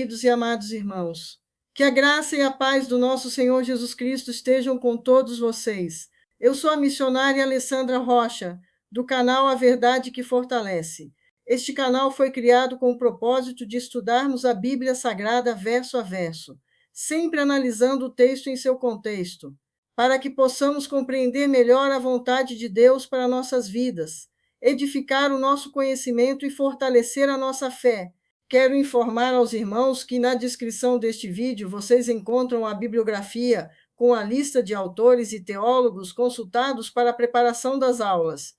queridos e amados irmãos. Que a graça e a paz do nosso Senhor Jesus Cristo estejam com todos vocês. Eu sou a missionária Alessandra Rocha, do canal A Verdade que Fortalece. Este canal foi criado com o propósito de estudarmos a Bíblia Sagrada verso a verso, sempre analisando o texto em seu contexto, para que possamos compreender melhor a vontade de Deus para nossas vidas, edificar o nosso conhecimento e fortalecer a nossa fé. Quero informar aos irmãos que na descrição deste vídeo vocês encontram a bibliografia com a lista de autores e teólogos consultados para a preparação das aulas.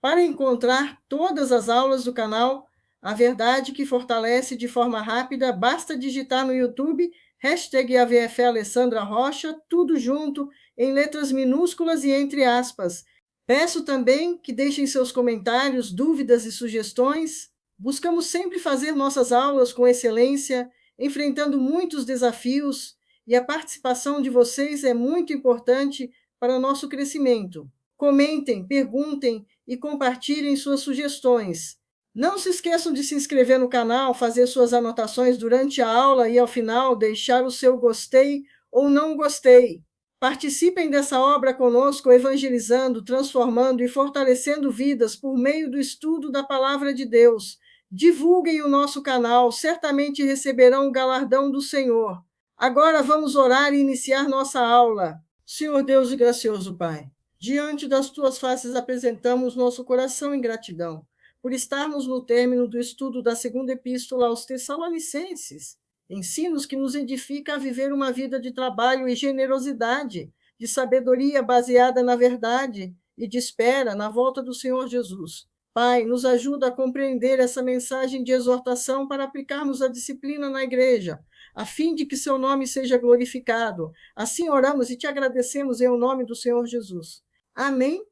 Para encontrar todas as aulas do canal A Verdade que Fortalece de forma rápida, basta digitar no YouTube #AVF Alessandra Rocha, tudo junto, em letras minúsculas e entre aspas. Peço também que deixem seus comentários, dúvidas e sugestões. Buscamos sempre fazer nossas aulas com excelência, enfrentando muitos desafios, e a participação de vocês é muito importante para o nosso crescimento. Comentem, perguntem e compartilhem suas sugestões. Não se esqueçam de se inscrever no canal, fazer suas anotações durante a aula e, ao final, deixar o seu gostei ou não gostei. Participem dessa obra conosco, evangelizando, transformando e fortalecendo vidas por meio do estudo da Palavra de Deus. Divulguem o nosso canal, certamente receberão o galardão do Senhor. Agora vamos orar e iniciar nossa aula. Senhor Deus e gracioso Pai, diante das tuas faces apresentamos nosso coração em gratidão, por estarmos no término do estudo da segunda epístola aos Tessalonicenses. Ensinos que nos edifica a viver uma vida de trabalho e generosidade, de sabedoria baseada na verdade e de espera na volta do Senhor Jesus. Pai, nos ajuda a compreender essa mensagem de exortação para aplicarmos a disciplina na igreja, a fim de que seu nome seja glorificado. Assim oramos e te agradecemos em nome do Senhor Jesus. Amém.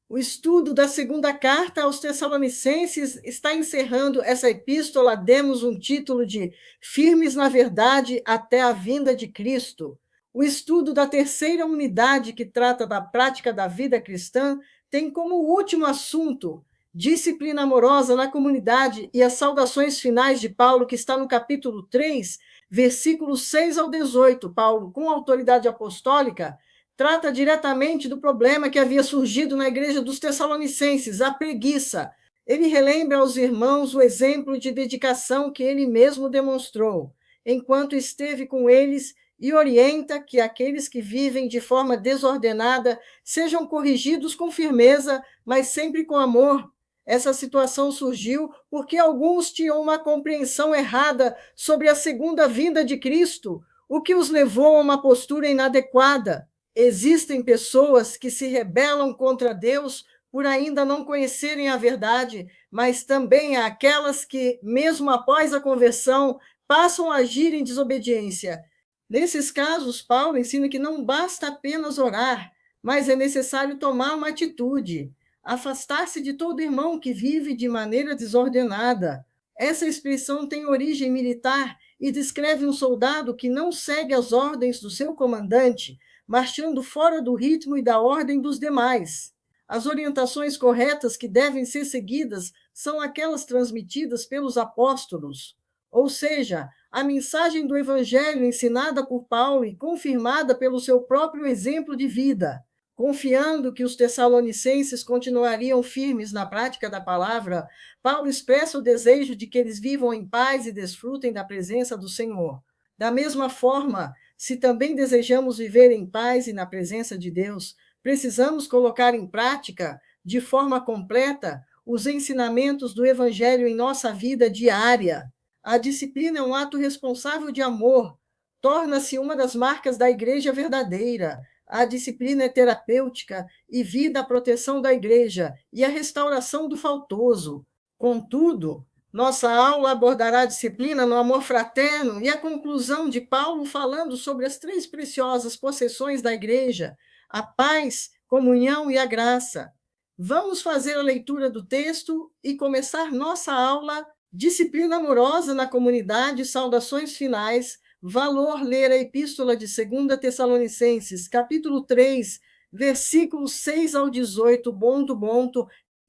O estudo da segunda carta aos Tessalonicenses está encerrando essa epístola. Demos um título de Firmes na Verdade até a vinda de Cristo. O estudo da terceira unidade, que trata da prática da vida cristã, tem como último assunto disciplina amorosa na comunidade e as saudações finais de Paulo, que está no capítulo 3, versículos 6 ao 18. Paulo, com autoridade apostólica, trata diretamente do problema que havia surgido na igreja dos Tessalonicenses, a preguiça. Ele relembra aos irmãos o exemplo de dedicação que ele mesmo demonstrou, enquanto esteve com eles, e orienta que aqueles que vivem de forma desordenada sejam corrigidos com firmeza, mas sempre com amor. Essa situação surgiu porque alguns tinham uma compreensão errada sobre a segunda vinda de Cristo, o que os levou a uma postura inadequada. Existem pessoas que se rebelam contra Deus por ainda não conhecerem a verdade, mas também há aquelas que, mesmo após a conversão, passam a agir em desobediência. Nesses casos, Paulo ensina que não basta apenas orar, mas é necessário tomar uma atitude, afastar-se de todo irmão que vive de maneira desordenada. Essa expressão tem origem militar e descreve um soldado que não segue as ordens do seu comandante, marchando fora do ritmo e da ordem dos demais. As orientações corretas que devem ser seguidas são aquelas transmitidas pelos apóstolos, ou seja, a mensagem do Evangelho ensinada por Paulo e confirmada pelo seu próprio exemplo de vida. Confiando que os tessalonicenses continuariam firmes na prática da palavra, Paulo expressa o desejo de que eles vivam em paz e desfrutem da presença do Senhor. Da mesma forma, se também desejamos viver em paz e na presença de Deus, precisamos colocar em prática, de forma completa, os ensinamentos do Evangelho em nossa vida diária. A disciplina é um ato responsável de amor, torna-se uma das marcas da igreja verdadeira. A disciplina é terapêutica e visa a proteção da igreja e a restauração do faltoso. Contudo, nossa aula abordará a disciplina no amor fraterno e a conclusão de Paulo falando sobre as 3 preciosas possessões da igreja, a paz, comunhão e a graça. Vamos fazer a leitura do texto e começar nossa aula. Disciplina amorosa na comunidade, saudações finais. Valor ler a epístola de 2 Tessalonicenses, capítulo 3, versículos 6 ao 18,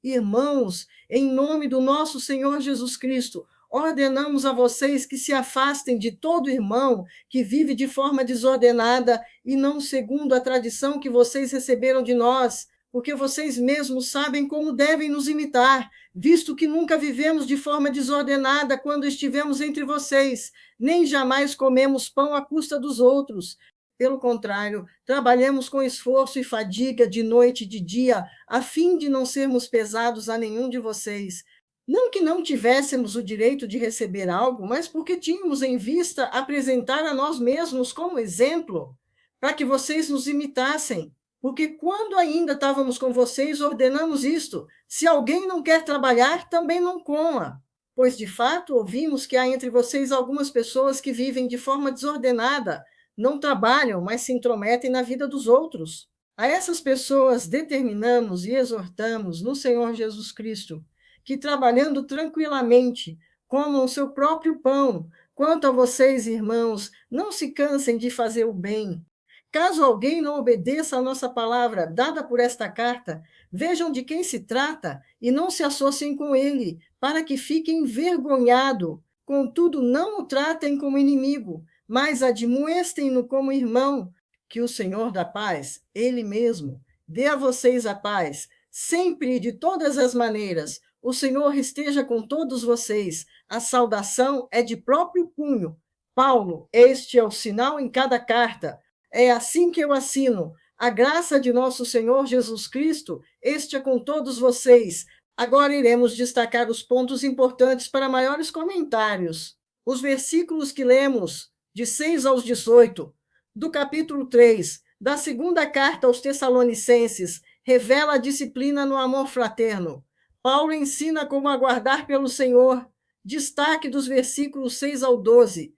Irmãos, em nome do nosso Senhor Jesus Cristo, ordenamos a vocês que se afastem de todo irmão que vive de forma desordenada e não segundo a tradição que vocês receberam de nós, porque vocês mesmos sabem como devem nos imitar, visto que nunca vivemos de forma desordenada quando estivemos entre vocês, nem jamais comemos pão à custa dos outros. Pelo contrário, trabalhamos com esforço e fadiga de noite e de dia, a fim de não sermos pesados a nenhum de vocês. Não que não tivéssemos o direito de receber algo, mas porque tínhamos em vista apresentar a nós mesmos como exemplo, para que vocês nos imitassem. Porque quando ainda estávamos com vocês, ordenamos isto: se alguém não quer trabalhar, também não coma. Pois, de fato, ouvimos que há entre vocês algumas pessoas que vivem de forma desordenada, não trabalham, mas se intrometem na vida dos outros. A essas pessoas determinamos e exortamos no Senhor Jesus Cristo que, trabalhando tranquilamente, comam o seu próprio pão. Quanto a vocês, irmãos, não se cansem de fazer o bem. Caso alguém não obedeça a nossa palavra dada por esta carta, vejam de quem se trata e não se associem com ele, para que fique envergonhado. Contudo, não o tratem como inimigo, mas admoestem-no como irmão. Que o Senhor da paz, ele mesmo, dê a vocês a paz, sempre e de todas as maneiras. O Senhor esteja com todos vocês. A saudação é de próprio punho. Paulo, este é o sinal em cada carta. É assim que eu assino. A graça de nosso Senhor Jesus Cristo esteja com todos vocês. Agora iremos destacar os pontos importantes para maiores comentários. Os versículos que lemos, de 6 aos 18, do capítulo 3, da segunda carta aos Tessalonicenses, revela a disciplina no amor fraterno. Paulo ensina como aguardar pelo Senhor. Destaque dos versículos 6 ao 12.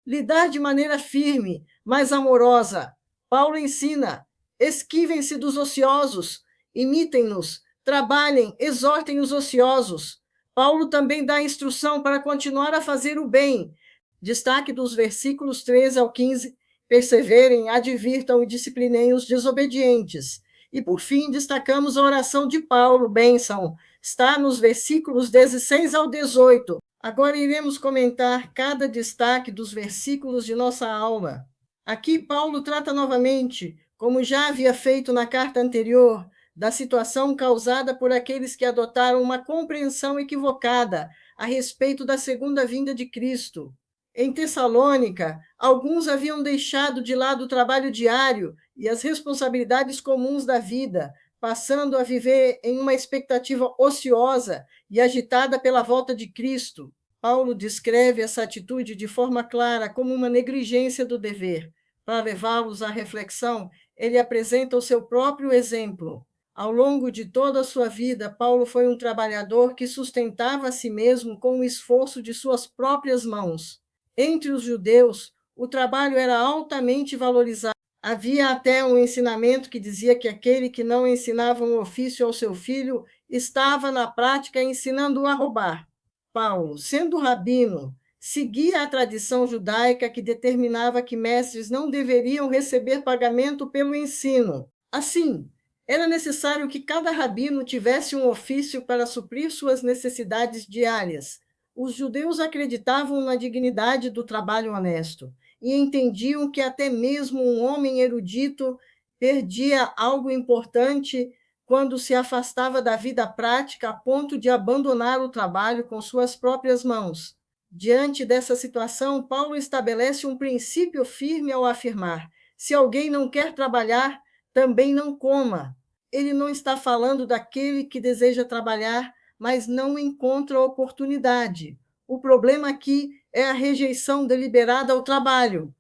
Lidar de maneira firme, mas amorosa. Paulo ensina: esquivem-se dos ociosos, imitem-nos, trabalhem, exortem os ociosos. Paulo também dá instrução para continuar a fazer o bem. Destaque dos versículos 13 ao 15. Perseverem, advirtam e disciplinem os desobedientes. E, por fim, destacamos a oração de Paulo, bênção. Está nos versículos 16 ao 18. Agora iremos comentar cada destaque dos versículos de nossa alma. Aqui Paulo trata novamente, como já havia feito na carta anterior, da situação causada por aqueles que adotaram uma compreensão equivocada a respeito da segunda vinda de Cristo. Em Tessalônica, alguns haviam deixado de lado o trabalho diário e as responsabilidades comuns da vida, passando a viver em uma expectativa ociosa e agitada pela volta de Cristo. Paulo descreve essa atitude de forma clara como uma negligência do dever. Para levá-los à reflexão, ele apresenta o seu próprio exemplo. Ao longo de toda a sua vida, Paulo foi um trabalhador que sustentava a si mesmo com o esforço de suas próprias mãos. Entre os judeus, o trabalho era altamente valorizado. Havia até um ensinamento que dizia que aquele que não ensinava um ofício ao seu filho estava, na prática, ensinando-o a roubar. Paulo, sendo rabino, seguia a tradição judaica que determinava que mestres não deveriam receber pagamento pelo ensino. Assim, era necessário que cada rabino tivesse um ofício para suprir suas necessidades diárias. Os judeus acreditavam na dignidade do trabalho honesto e entendiam que até mesmo um homem erudito perdia algo importante quando se afastava da vida prática a ponto de abandonar o trabalho com suas próprias mãos. Diante dessa situação, Paulo estabelece um princípio firme ao afirmar: se alguém não quer trabalhar, também não coma. Ele não está falando daquele que deseja trabalhar, mas não encontra oportunidade. O problema aqui é a rejeição deliberada ao trabalho.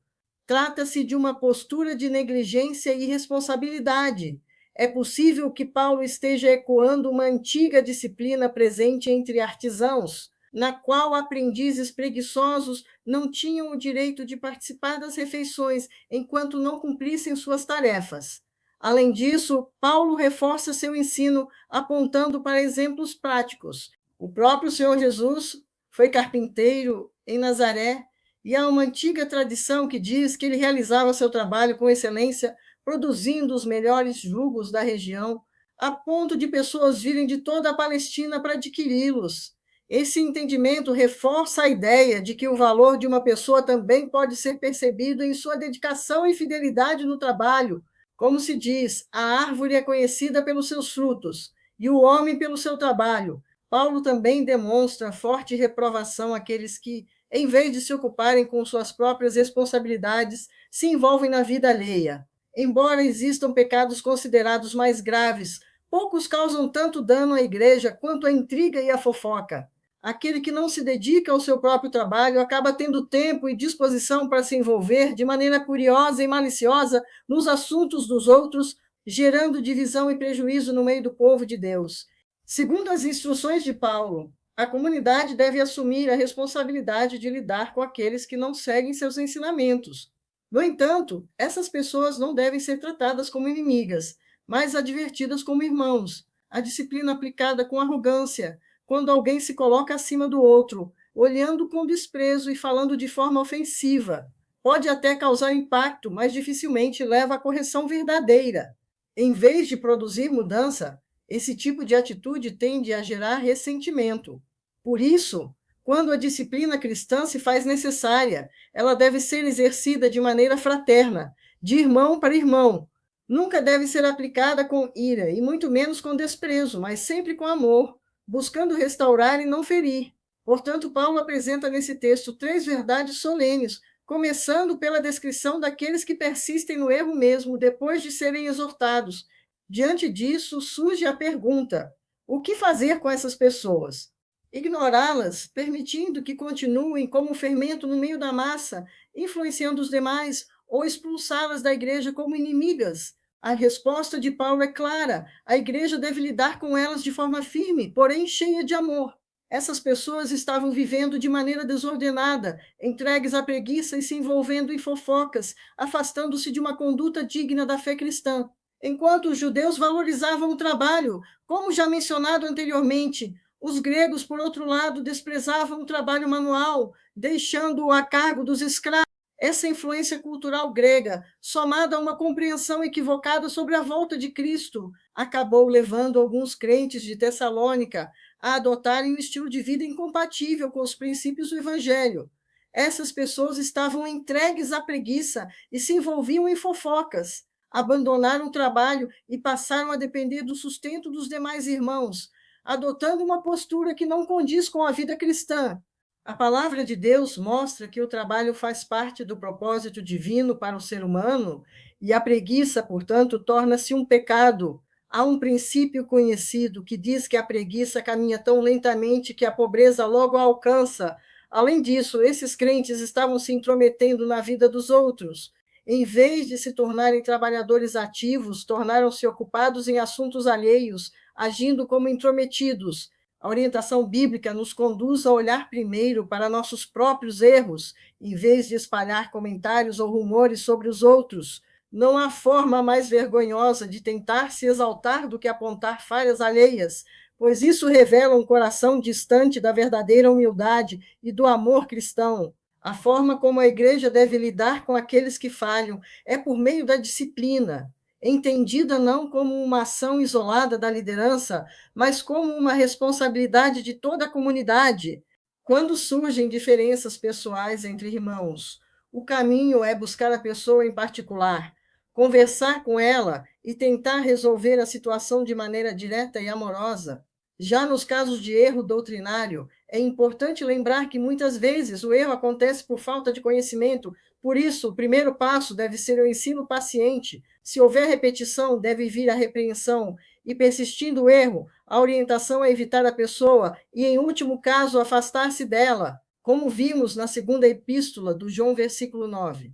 Trata-se de uma postura de negligência e irresponsabilidade. É possível que Paulo esteja ecoando uma antiga disciplina presente entre artesãos, na qual aprendizes preguiçosos não tinham o direito de participar das refeições enquanto não cumprissem suas tarefas. Além disso, Paulo reforça seu ensino apontando para exemplos práticos. O próprio Senhor Jesus foi carpinteiro em Nazaré, e há uma antiga tradição que diz que ele realizava seu trabalho com excelência, produzindo os melhores jugos da região, a ponto de pessoas virem de toda a Palestina para adquiri-los. Esse entendimento reforça a ideia de que o valor de uma pessoa também pode ser percebido em sua dedicação e fidelidade no trabalho. Como se diz, a árvore é conhecida pelos seus frutos e o homem pelo seu trabalho. Paulo também demonstra forte reprovação àqueles que, em vez de se ocuparem com suas próprias responsabilidades, se envolvem na vida alheia. Embora existam pecados considerados mais graves, poucos causam tanto dano à igreja quanto a intriga e a fofoca. Aquele que não se dedica ao seu próprio trabalho acaba tendo tempo e disposição para se envolver de maneira curiosa e maliciosa nos assuntos dos outros, gerando divisão e prejuízo no meio do povo de Deus. Segundo as instruções de Paulo, a comunidade deve assumir a responsabilidade de lidar com aqueles que não seguem seus ensinamentos. No entanto, essas pessoas não devem ser tratadas como inimigas, mas advertidas como irmãos. A disciplina aplicada com arrogância, quando alguém se coloca acima do outro, olhando com desprezo e falando de forma ofensiva. Pode até causar impacto, mas dificilmente leva à correção verdadeira. Em vez de produzir mudança, esse tipo de atitude tende a gerar ressentimento. Por isso, quando a disciplina cristã se faz necessária, ela deve ser exercida de maneira fraterna, de irmão para irmão. Nunca deve ser aplicada com ira, e muito menos com desprezo, mas sempre com amor, buscando restaurar e não ferir. Portanto, Paulo apresenta nesse texto 3 verdades solenes, começando pela descrição daqueles que persistem no erro mesmo depois de serem exortados. Diante disso, surge a pergunta: o que fazer com essas pessoas? Ignorá-las, permitindo que continuem como um fermento no meio da massa, influenciando os demais, ou expulsá-las da igreja como inimigas? A resposta de Paulo é clara: a igreja deve lidar com elas de forma firme, porém cheia de amor. Essas pessoas estavam vivendo de maneira desordenada, entregues à preguiça e se envolvendo em fofocas, afastando-se de uma conduta digna da fé cristã. Enquanto os judeus valorizavam o trabalho, como já mencionado anteriormente, os gregos, por outro lado, desprezavam o trabalho manual, deixando-o a cargo dos escravos. Essa influência cultural grega, somada a uma compreensão equivocada sobre a volta de Cristo, acabou levando alguns crentes de Tessalônica a adotarem um estilo de vida incompatível com os princípios do Evangelho. Essas pessoas estavam entregues à preguiça e se envolviam em fofocas, abandonaram o trabalho e passaram a depender do sustento dos demais irmãos, adotando uma postura que não condiz com a vida cristã. A palavra de Deus mostra que o trabalho faz parte do propósito divino para o ser humano e a preguiça, portanto, torna-se um pecado. Há um princípio conhecido que diz que a preguiça caminha tão lentamente que a pobreza logo a alcança. Além disso, esses crentes estavam se intrometendo na vida dos outros. Em vez de se tornarem trabalhadores ativos, tornaram-se ocupados em assuntos alheios, agindo como intrometidos. A orientação bíblica nos conduz a olhar primeiro para nossos próprios erros, em vez de espalhar comentários ou rumores sobre os outros. Não há forma mais vergonhosa de tentar se exaltar do que apontar falhas alheias, pois isso revela um coração distante da verdadeira humildade e do amor cristão. A forma como a igreja deve lidar com aqueles que falham é por meio da disciplina, entendida não como uma ação isolada da liderança, mas como uma responsabilidade de toda a comunidade. Quando surgem diferenças pessoais entre irmãos, o caminho é buscar a pessoa em particular, conversar com ela e tentar resolver a situação de maneira direta e amorosa. Já nos casos de erro doutrinário, é importante lembrar que muitas vezes o erro acontece por falta de conhecimento. Por isso, o primeiro passo deve ser o ensino paciente. Se houver repetição, deve vir a repreensão. E persistindo o erro, a orientação é evitar a pessoa e, em último caso, afastar-se dela, como vimos na segunda epístola do João, versículo 9.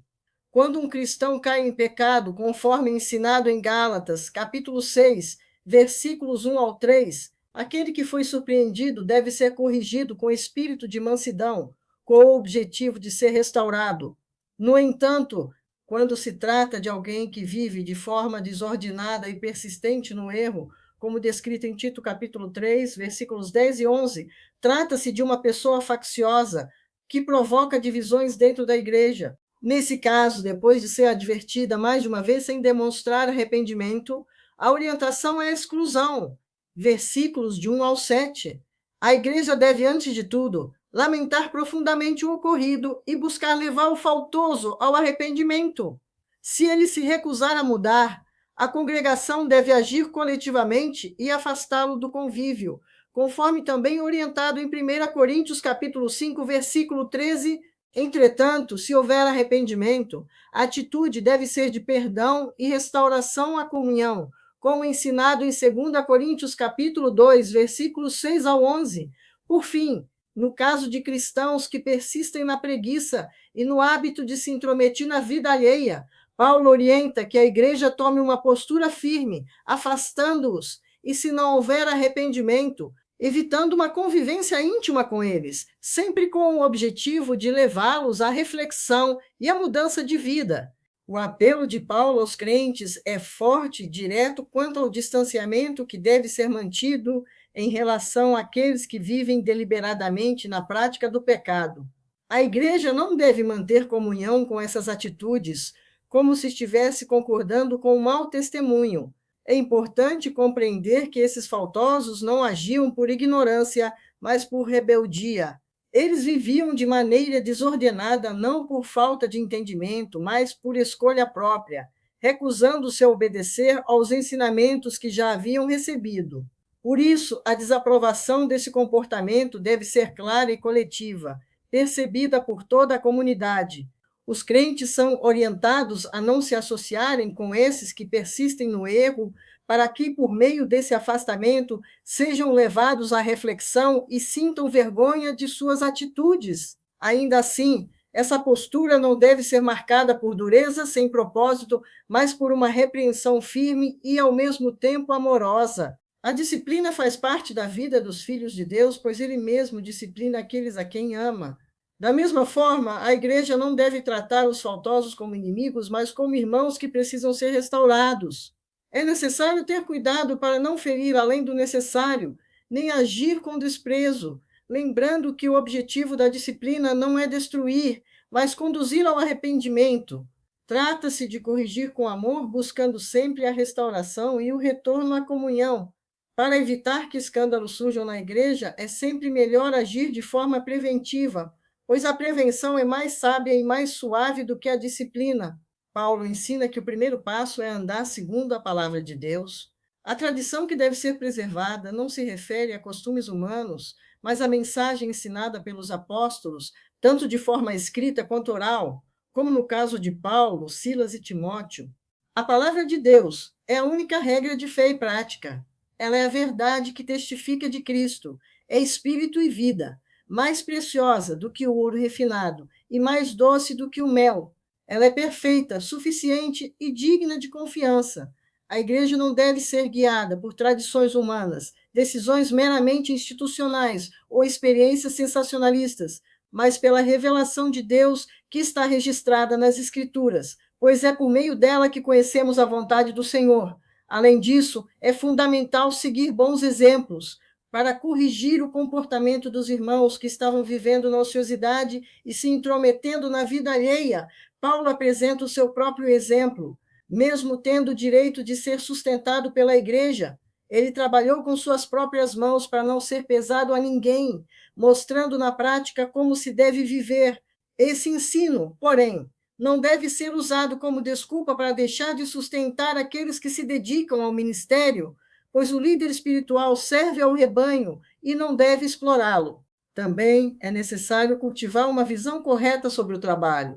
Quando um cristão cai em pecado, conforme ensinado em Gálatas, capítulo 6, versículos 1 ao 3, aquele que foi surpreendido deve ser corrigido com espírito de mansidão, com o objetivo de ser restaurado. No entanto, quando se trata de alguém que vive de forma desordenada e persistente no erro, como descrito em Tito capítulo 3, versículos 10 e 11, trata-se de uma pessoa facciosa que provoca divisões dentro da igreja. Nesse caso, depois de ser advertida mais de uma vez sem demonstrar arrependimento, a orientação é a exclusão. Versículos de 1 ao 7. A igreja deve, antes de tudo, lamentar profundamente o ocorrido e buscar levar o faltoso ao arrependimento. Se ele se recusar a mudar, a congregação deve agir coletivamente e afastá-lo do convívio, conforme também orientado em 1 Coríntios capítulo 5, versículo 13. Entretanto, se houver arrependimento, a atitude deve ser de perdão e restauração à comunhão, como ensinado em 2 Coríntios capítulo 2, versículos 6 ao 11. Por fim, no caso de cristãos que persistem na preguiça e no hábito de se intrometer na vida alheia, Paulo orienta que a igreja tome uma postura firme, afastando-os, e se não houver arrependimento, evitando uma convivência íntima com eles, sempre com o objetivo de levá-los à reflexão e à mudança de vida. O apelo de Paulo aos crentes é forte e direto quanto ao distanciamento que deve ser mantido em relação àqueles que vivem deliberadamente na prática do pecado. A igreja não deve manter comunhão com essas atitudes, como se estivesse concordando com um mau testemunho. É importante compreender que esses faltosos não agiam por ignorância, mas por rebeldia. Eles viviam de maneira desordenada, não por falta de entendimento, mas por escolha própria, recusando-se a obedecer aos ensinamentos que já haviam recebido. Por isso, a desaprovação desse comportamento deve ser clara e coletiva, percebida por toda a comunidade. Os crentes são orientados a não se associarem com esses que persistem no erro, para que, por meio desse afastamento, sejam levados à reflexão e sintam vergonha de suas atitudes. Ainda assim, essa postura não deve ser marcada por dureza sem propósito, mas por uma repreensão firme e, ao mesmo tempo, amorosa. A disciplina faz parte da vida dos filhos de Deus, pois ele mesmo disciplina aqueles a quem ama. Da mesma forma, a igreja não deve tratar os faltosos como inimigos, mas como irmãos que precisam ser restaurados. É necessário ter cuidado para não ferir além do necessário, nem agir com desprezo, lembrando que o objetivo da disciplina não é destruir, mas conduzir ao arrependimento. Trata-se de corrigir com amor, buscando sempre a restauração e o retorno à comunhão. Para evitar que escândalos surjam na igreja, é sempre melhor agir de forma preventiva, pois a prevenção é mais sábia e mais suave do que a disciplina. Paulo ensina que o primeiro passo é andar segundo a palavra de Deus. A tradição que deve ser preservada não se refere a costumes humanos, mas à mensagem ensinada pelos apóstolos, tanto de forma escrita quanto oral, como no caso de Paulo, Silas e Timóteo. A palavra de Deus é a única regra de fé e prática. Ela é a verdade que testifica de Cristo, é espírito e vida, mais preciosa do que o ouro refinado e mais doce do que o mel. Ela é perfeita, suficiente e digna de confiança. A igreja não deve ser guiada por tradições humanas, decisões meramente institucionais ou experiências sensacionalistas, mas pela revelação de Deus que está registrada nas Escrituras, pois é por meio dela que conhecemos a vontade do Senhor. Além disso, é fundamental seguir bons exemplos para corrigir o comportamento dos irmãos que estavam vivendo na ociosidade e se intrometendo na vida alheia. Paulo apresenta o seu próprio exemplo. Mesmo tendo o direito de ser sustentado pela igreja, ele trabalhou com suas próprias mãos para não ser pesado a ninguém, mostrando na prática como se deve viver. Esse ensino, porém, não deve ser usado como desculpa para deixar de sustentar aqueles que se dedicam ao ministério, pois o líder espiritual serve ao rebanho e não deve explorá-lo. Também é necessário cultivar uma visão correta sobre o trabalho.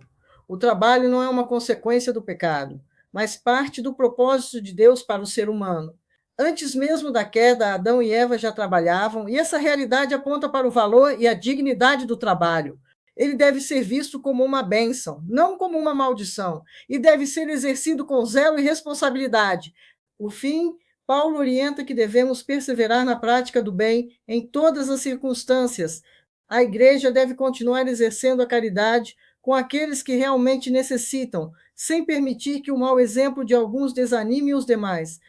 O trabalho não é uma consequência do pecado, mas parte do propósito de Deus para o ser humano. Antes mesmo da queda, Adão e Eva já trabalhavam, e essa realidade aponta para o valor e a dignidade do trabalho. Ele deve ser visto como uma bênção, não como uma maldição, e deve ser exercido com zelo e responsabilidade. Por fim, Paulo orienta que devemos perseverar na prática do bem em todas as circunstâncias. A igreja deve continuar exercendo a caridade com aqueles que realmente necessitam, sem permitir que o mau exemplo de alguns desanime os demais.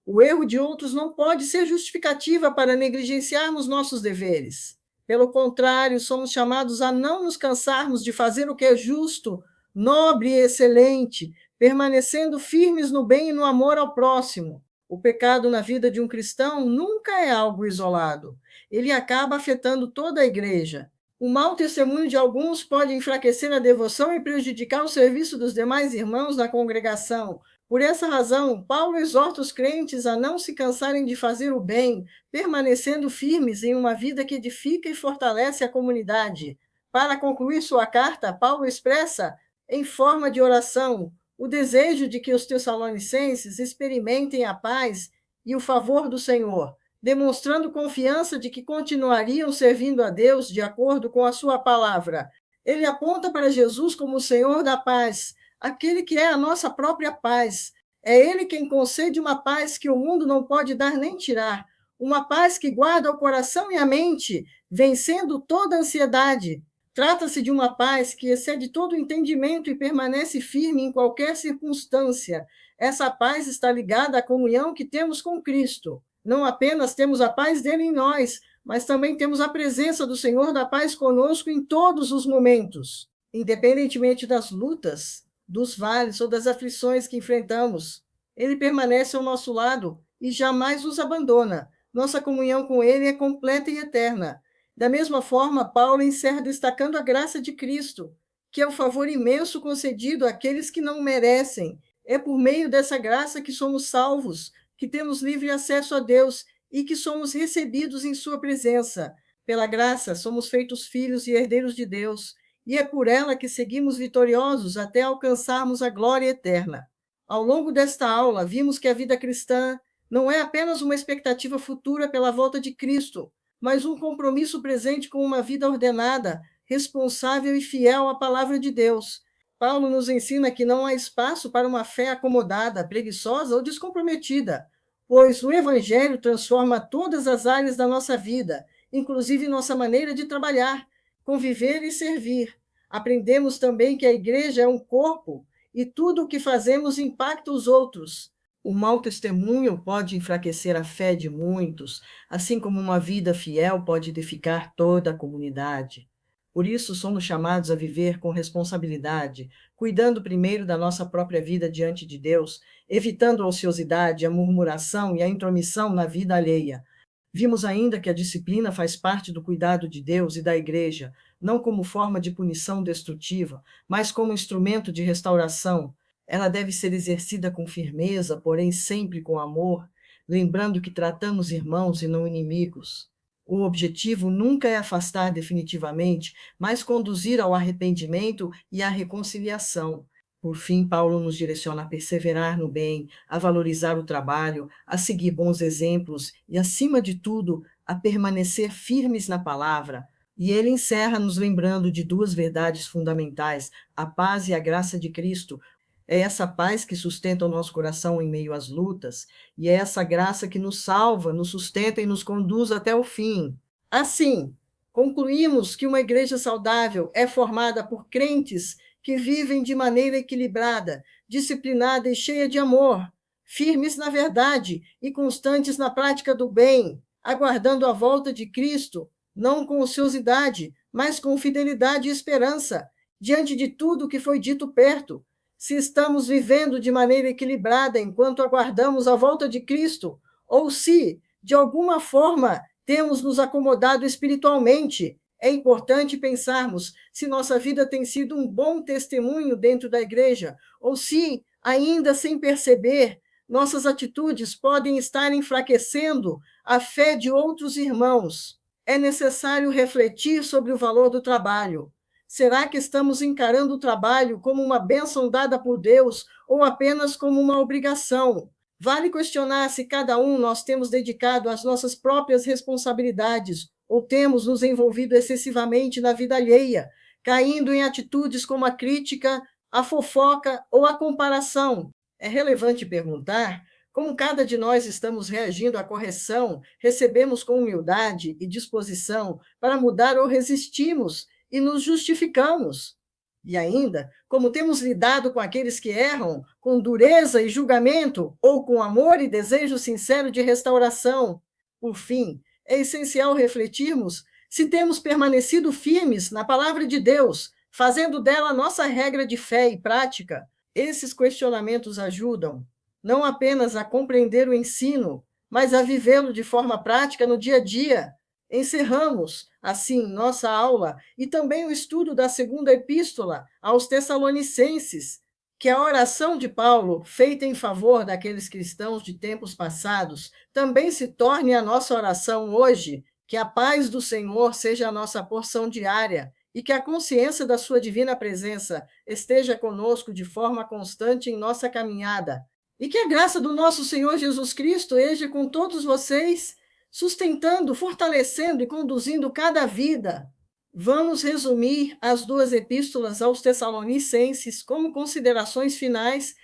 O erro de outros não pode ser justificativa para negligenciarmos nossos deveres. Pelo contrário, somos chamados a não nos cansarmos de fazer o que é justo, nobre e excelente, permanecendo firmes no bem e no amor ao próximo. O pecado na vida de um cristão nunca é algo isolado. Ele acaba afetando toda a igreja. O mau testemunho de alguns pode enfraquecer a devoção e prejudicar o serviço dos demais irmãos na congregação. Por essa razão, Paulo exorta os crentes a não se cansarem de fazer o bem, permanecendo firmes em uma vida que edifica e fortalece a comunidade. Para concluir sua carta, Paulo expressa, em forma de oração, o desejo de que os tessalonicenses experimentem a paz e o favor do Senhor, demonstrando confiança de que continuariam servindo a Deus de acordo com a sua palavra. Ele aponta para Jesus como o Senhor da paz, aquele que é a nossa própria paz. É Ele quem concede uma paz que o mundo não pode dar nem tirar, uma paz que guarda o coração e a mente, vencendo toda ansiedade. Trata-se de uma paz que excede todo entendimento e permanece firme em qualquer circunstância. Essa paz está ligada à comunhão que temos com Cristo. Não apenas temos a paz dele em nós, mas também temos a presença do Senhor da paz conosco em todos os momentos, independentemente das lutas, dos vales ou das aflições que enfrentamos. Ele permanece ao nosso lado e jamais nos abandona. Nossa comunhão com ele é completa e eterna. Da mesma forma, Paulo encerra destacando a graça de Cristo, que é o favor imenso concedido àqueles que não merecem. É por meio dessa graça que somos salvos, que temos livre acesso a Deus e que somos recebidos em sua presença. Pela graça, somos feitos filhos e herdeiros de Deus, e é por ela que seguimos vitoriosos até alcançarmos a glória eterna. Ao longo desta aula, vimos que a vida cristã não é apenas uma expectativa futura pela volta de Cristo, mas um compromisso presente com uma vida ordenada, responsável e fiel à palavra de Deus. Paulo nos ensina que não há espaço para uma fé acomodada, preguiçosa ou descomprometida, pois o Evangelho transforma todas as áreas da nossa vida, inclusive nossa maneira de trabalhar, conviver e servir. Aprendemos também que a igreja é um corpo e tudo o que fazemos impacta os outros. O mau testemunho pode enfraquecer a fé de muitos, assim como uma vida fiel pode edificar toda a comunidade. Por isso, somos chamados a viver com responsabilidade, cuidando primeiro da nossa própria vida diante de Deus, evitando a ociosidade, a murmuração e a intromissão na vida alheia. Vimos ainda que a disciplina faz parte do cuidado de Deus e da igreja, não como forma de punição destrutiva, mas como instrumento de restauração. Ela deve ser exercida com firmeza, porém sempre com amor, lembrando que tratamos irmãos e não inimigos. O objetivo nunca é afastar definitivamente, mas conduzir ao arrependimento e à reconciliação. Por fim, Paulo nos direciona a perseverar no bem, a valorizar o trabalho, a seguir bons exemplos e, acima de tudo, a permanecer firmes na palavra. E ele encerra nos lembrando de duas verdades fundamentais, a paz e a graça de Cristo. É essa paz que sustenta o nosso coração em meio às lutas, e é essa graça que nos salva, nos sustenta e nos conduz até o fim. Assim, concluímos que uma igreja saudável é formada por crentes que vivem de maneira equilibrada, disciplinada e cheia de amor, firmes na verdade e constantes na prática do bem, aguardando a volta de Cristo, não com ociosidade, mas com fidelidade e esperança, diante de tudo que foi dito perto. Se estamos vivendo de maneira equilibrada enquanto aguardamos a volta de Cristo, ou se, de alguma forma, temos nos acomodado espiritualmente, é importante pensarmos se nossa vida tem sido um bom testemunho dentro da igreja, ou se, ainda sem perceber, nossas atitudes podem estar enfraquecendo a fé de outros irmãos. É necessário refletir sobre o valor do trabalho. Será que estamos encarando o trabalho como uma bênção dada por Deus ou apenas como uma obrigação? Vale questionar se cada um nós temos dedicado às nossas próprias responsabilidades ou temos nos envolvido excessivamente na vida alheia, caindo em atitudes como a crítica, a fofoca ou a comparação. É relevante perguntar como cada de nós estamos reagindo à correção, recebemos com humildade e disposição para mudar ou resistimos e nos justificamos. E ainda, como temos lidado com aqueles que erram, com dureza e julgamento, ou com amor e desejo sincero de restauração. Por fim, é essencial refletirmos se temos permanecido firmes na palavra de Deus, fazendo dela nossa regra de fé e prática. Esses questionamentos ajudam não apenas a compreender o ensino, mas a vivê-lo de forma prática no dia a dia. Encerramos, assim, nossa aula e também o estudo da segunda epístola aos Tessalonicenses, que a oração de Paulo, feita em favor daqueles cristãos de tempos passados, também se torne a nossa oração hoje, que a paz do Senhor seja a nossa porção diária e que a consciência da sua divina presença esteja conosco de forma constante em nossa caminhada. E que a graça do nosso Senhor Jesus Cristo esteja com todos vocês, sustentando, fortalecendo e conduzindo cada vida. Vamos resumir as duas epístolas aos Tessalonicenses como considerações finais.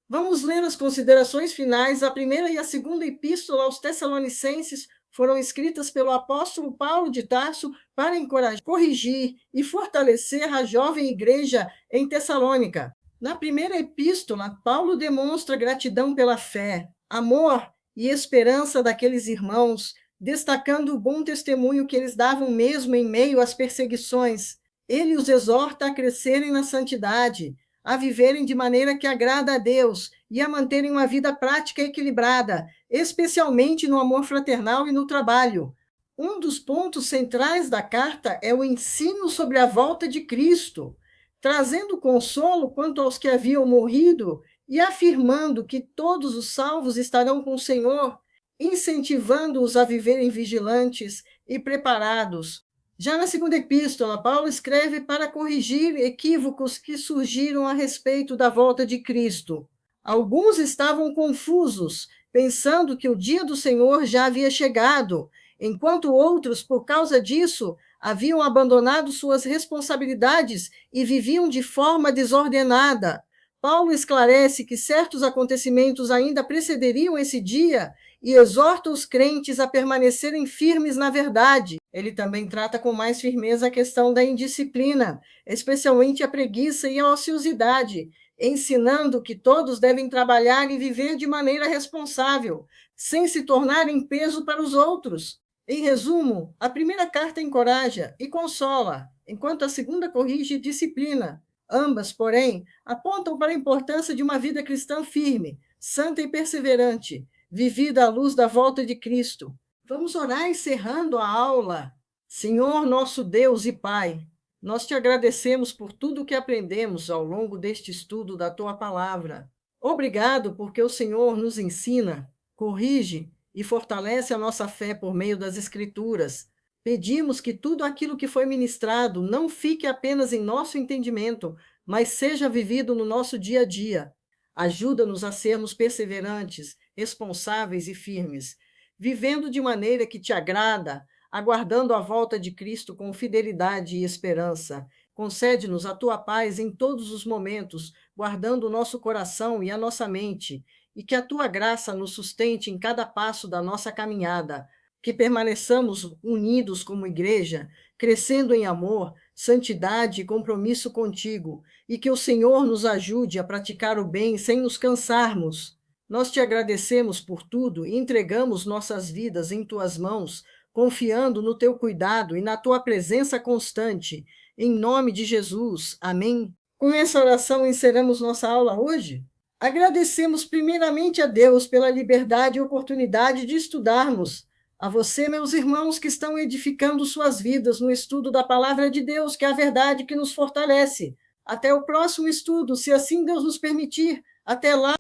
Vamos ler as considerações finais. A primeira e a segunda epístola aos Tessalonicenses foram escritas pelo apóstolo Paulo de Tarso para encorajar, corrigir e fortalecer a jovem igreja em Tessalônica. Na primeira epístola, Paulo demonstra gratidão pela fé, amor e esperança daqueles irmãos, destacando o bom testemunho que eles davam mesmo em meio às perseguições. Ele os exorta a crescerem na santidade, a viverem de maneira que agrada a Deus e a manterem uma vida prática e equilibrada, especialmente no amor fraternal e no trabalho. Um dos pontos centrais da carta é o ensino sobre a volta de Cristo, trazendo consolo quanto aos que haviam morrido e afirmando que todos os salvos estarão com o Senhor, incentivando-os a viverem vigilantes e preparados. Já na segunda epístola, Paulo escreve para corrigir equívocos que surgiram a respeito da volta de Cristo. Alguns estavam confusos, pensando que o dia do Senhor já havia chegado, enquanto outros, por causa disso, haviam abandonado suas responsabilidades e viviam de forma desordenada. Paulo esclarece que certos acontecimentos ainda precederiam esse dia e exorta os crentes a permanecerem firmes na verdade. Ele também trata com mais firmeza a questão da indisciplina, especialmente a preguiça e a ociosidade, ensinando que todos devem trabalhar e viver de maneira responsável, sem se tornarem peso para os outros. Em resumo, a primeira carta encoraja e consola, enquanto a segunda corrige e disciplina. Ambas, porém, apontam para a importância de uma vida cristã firme, santa e perseverante, vivida à luz da volta de Cristo. Vamos orar encerrando a aula. Senhor, nosso Deus e Pai, nós te agradecemos por tudo que aprendemos ao longo deste estudo da tua palavra. Obrigado porque o Senhor nos ensina, corrige e fortalece a nossa fé por meio das Escrituras. Pedimos que tudo aquilo que foi ministrado não fique apenas em nosso entendimento, mas seja vivido no nosso dia a dia. Ajuda-nos a sermos perseverantes, responsáveis e firmes, vivendo de maneira que te agrada, aguardando a volta de Cristo com fidelidade e esperança. Concede-nos a tua paz em todos os momentos, guardando o nosso coração e a nossa mente, e que a tua graça nos sustente em cada passo da nossa caminhada, que permaneçamos unidos como igreja, crescendo em amor, santidade e compromisso contigo, e que o Senhor nos ajude a praticar o bem sem nos cansarmos. Nós te agradecemos por tudo e entregamos nossas vidas em tuas mãos, confiando no teu cuidado e na tua presença constante. Em nome de Jesus. Amém. Com essa oração encerramos nossa aula hoje. Agradecemos primeiramente a Deus pela liberdade e oportunidade de estudarmos. A você, meus irmãos, que estão edificando suas vidas no estudo da Palavra de Deus, que é a verdade que nos fortalece. Até o próximo estudo, se assim Deus nos permitir. Até lá.